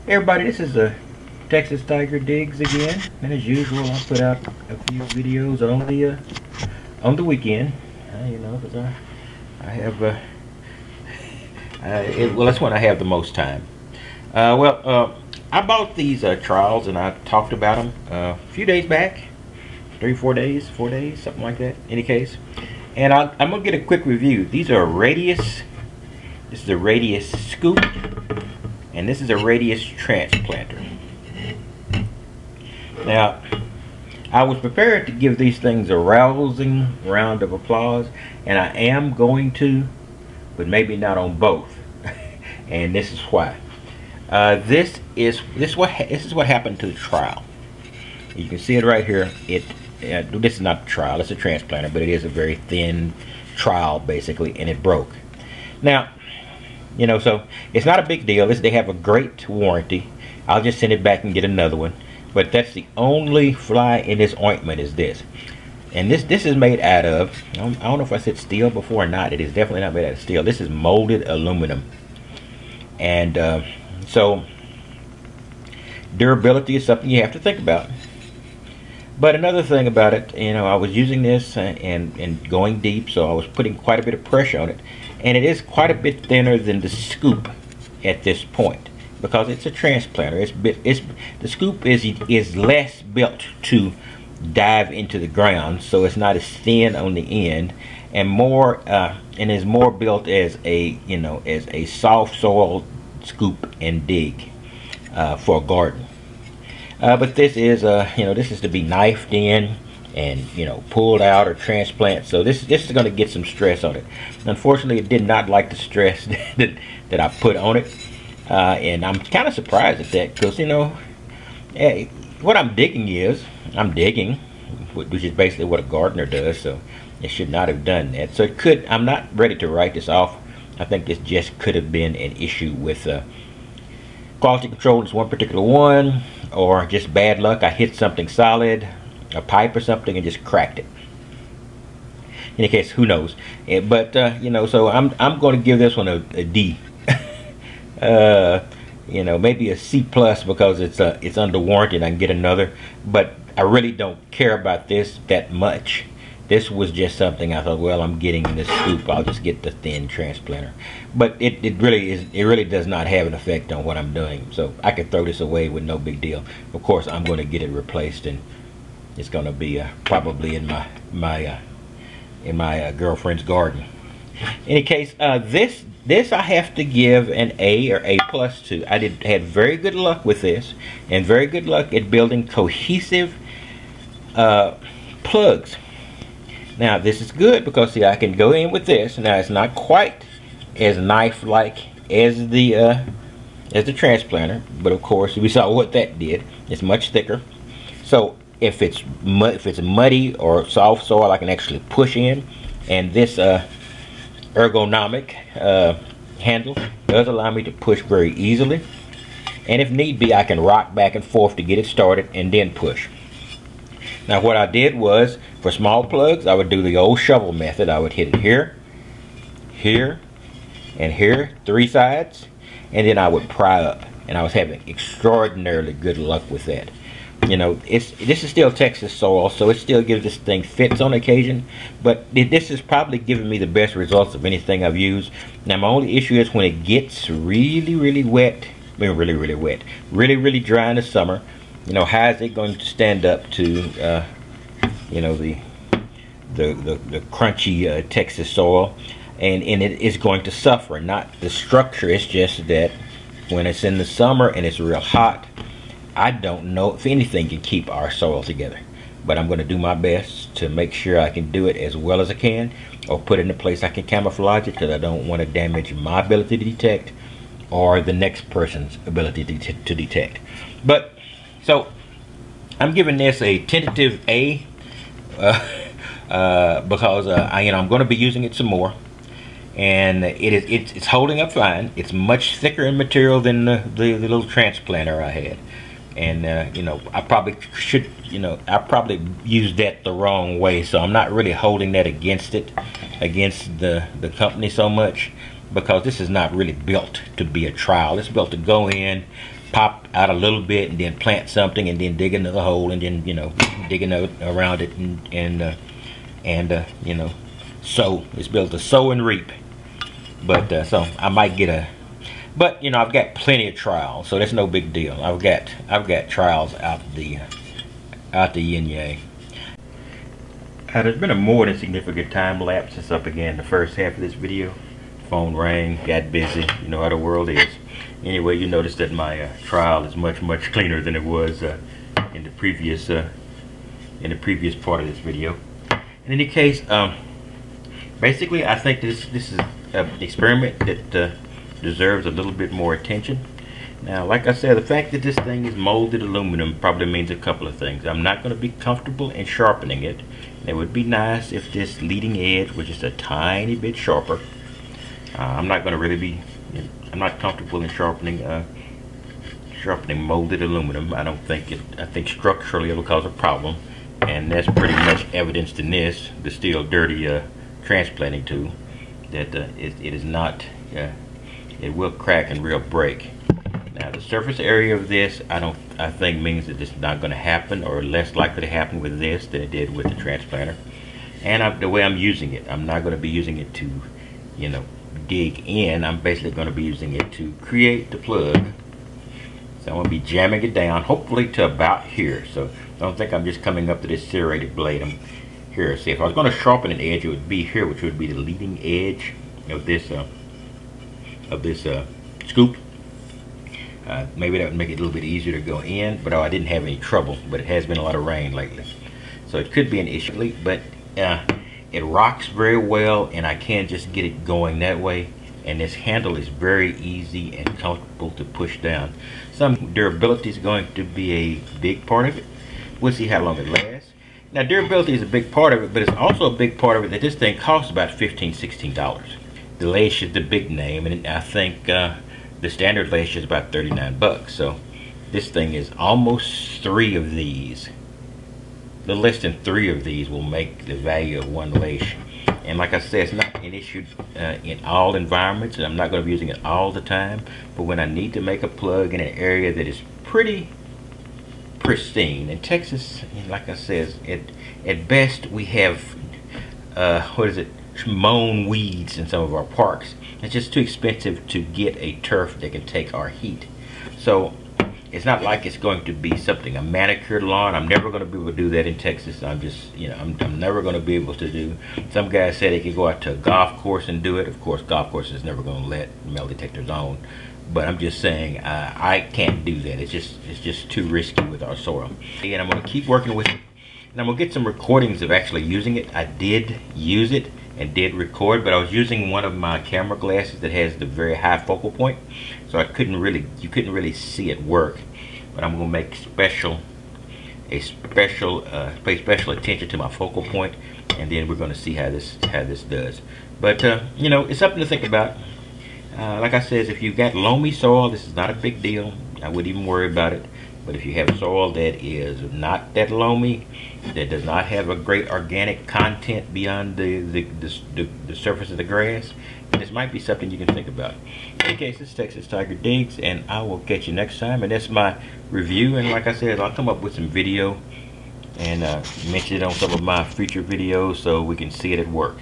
Everybody, this is a Texas Tiger Digs again, and as usual, I put out a few videos on the weekend. You know, because I have well, that's when I have the most time. I bought these trials, and I talked about them a few days back, 4 days, something like that. Any case, and I'm gonna get a quick review. These are Radius. This is a Radius scoop, and this is a Radius transplanter. Now, I was prepared to give these things a rousing round of applause, and I am going to, but maybe not on both. And this is why. This is what happened to the trial. You can see it right here. This is not a trial; it's a transplanter, but it is a very thin trial, basically, and it broke. Now, you know, so it's not a big deal. They have a great warranty. I'll just send it back and get another one. But that's the only fly in this ointment is this. And this is made out of, I don't know if I said steel before or not. It is definitely not made out of steel. This is molded aluminum. And so durability is something you have to think about. But another thing about it, you know, I was using this and going deep, so I was putting quite a bit of pressure on it. And it is quite a bit thinner than the scoop at this point, because it's a transplanter. The scoop is less built to dive into the ground, so it's not as thin on the end, and is more built as a soft soil scoop and dig for a garden. But this is this is to be knifed in and pulled out or transplant. So this is going to get some stress on it. Unfortunately, it did not like the stress that I put on it. And I'm kind of surprised at that, because what I'm digging, which is basically what a gardener does. So it should not have done that. So I'm not ready to write this off. I think this just could have been an issue with quality control. It's one particular one, or just bad luck. I hit something solid, a pipe or something, and just cracked it. In any case, who knows? But so I'm going to give this one a D. Maybe a C plus, because it's under warranty and I can get another. But I really don't care about this that much. This was just something I thought, well, I'm getting this scoop, I'll just get the thin transplanter. But it really does not have an effect on what I'm doing. So I could throw this away with no big deal. Of course, I'm going to get it replaced, and it's going to be probably in my girlfriend's garden. In any case, this I have to give an A or A plus to. I had very good luck with this, and very good luck at building cohesive plugs. Now this is good, because see, I can go in with this. Now it's not quite as knife-like as the transplanter, but of course we saw what that did. It's much thicker. So if it's muddy or soft soil, I can actually push in, and this Ergonomic handle does allow me to push very easily, and if need be, I can rock back and forth to get it started and then push. Now what I did was, for small plugs, I would do the old shovel method. I would hit it here, here, and here, 3 sides, and then I would pry up, and I was having extraordinarily good luck with that. This is still Texas soil, so it still gives this thing fits on occasion, but this is probably giving me the best results of anything I've used. Now my only issue is when it gets really wet, really dry in the summer. How is it going to stand up to the crunchy Texas soil, and it is going to suffer. Not the structure, it's just that when it's in the summer and it's real hot, I don't know if anything can keep our soil together. But I'm going to do my best to make sure I can do it as well as I can, or put it in a place I can camouflage it, because I don't want to damage my ability to detect or the next person's ability to detect. But so I'm giving this a tentative A, because I'm going to be using it some more, and it's holding up fine. It's much thicker in material than the little transplanter I had. And I probably used that the wrong way, so I'm not really holding that against the company so much, because this is not really built to be a trial. It's built to go in, pop out a little bit and then plant something and then dig another hole and then, you know, dig another around it and you know, sow. It's built to sow and reap. But so I might get a, but you know, I've got plenty of trials, so that's no big deal. I've got trials out the yin yang. There's been a more than significant time lapse since I began the first half of this video. Phone rang, got busy, you know how the world is. Anyway, you notice that my trial is much much cleaner than it was in the previous part of this video. In any case, basically I think this is an experiment that deserves a little bit more attention. Now, like I said, the fact that this thing is molded aluminum probably means a couple of things. I'm not going to be comfortable in sharpening it. It would be nice if this leading edge was just a tiny bit sharper. I'm not comfortable in sharpening molded aluminum. I think structurally it'll cause a problem, and that's pretty much evidenced in this, the Steel Dirty transplanting tool, that it is not, it will crack and real break. Now, the surface area of this, I think means that it's not going to happen, or less likely to happen with this than it did with the transplanter. And the way I'm using it, I'm not going to be using it to, you know, dig in. I'm basically going to be using it to create the plug. So I'm going to be jamming it down, hopefully to about here. So don't think I'm just coming up to this serrated blade. I'm here. See, if I was going to sharpen an edge, it would be here, which would be the leading edge of this scoop. Maybe that would make it a little bit easier to go in, but I didn't have any trouble. But it has been a lot of rain lately, so it could be an issue. But it rocks very well, and I can just get it going that way. And this handle is very easy and comfortable to push down. Some durability is going to be a big part of it. We'll see how long it lasts. Now, durability is a big part of it, but it's also a big part of it that this thing costs about $15, $16. The lace is the big name, and I think the standard lace is about 39 bucks. So this thing is almost 3 of these. The less than 3 of these will make the value of one lace. And like I said, it's not an issue in all environments, and I'm not going to be using it all the time. But when I need to make a plug in an area that is pretty pristine, in Texas, like I said, at best we have mown weeds in some of our parks. It's just too expensive to get a turf that can take our heat. So it's not like it's going to be something, a manicured lawn. I'm never going to be able to do that in Texas. I'm just, you know, I'm never going to be able to do. Some guys said they could go out to a golf course and do it. Of course, golf course is never going to let metal detectors on. But I'm just saying, I can't do that. It's just too risky with our soil. And I'm going to keep working with it. And I'm going to get some recordings of actually using it. I did use it and did record, but I was using one of my camera glasses that has the very high focal point, so you couldn't really see it work. But I'm going to make pay special attention to my focal point, and then we're going to see how this does. But you know, it's something to think about. Like I said, if you've got loamy soil, this is not a big deal. I wouldn't even worry about it. But if you have soil that is not that loamy, that does not have a great organic content beyond the surface of the grass, this might be something you can think about. In any case, this is Texas Tiger Digs, and I will catch you next time. And that's my review. And like I said, I'll come up with some video and mention it on some of my future videos so we can see it at work.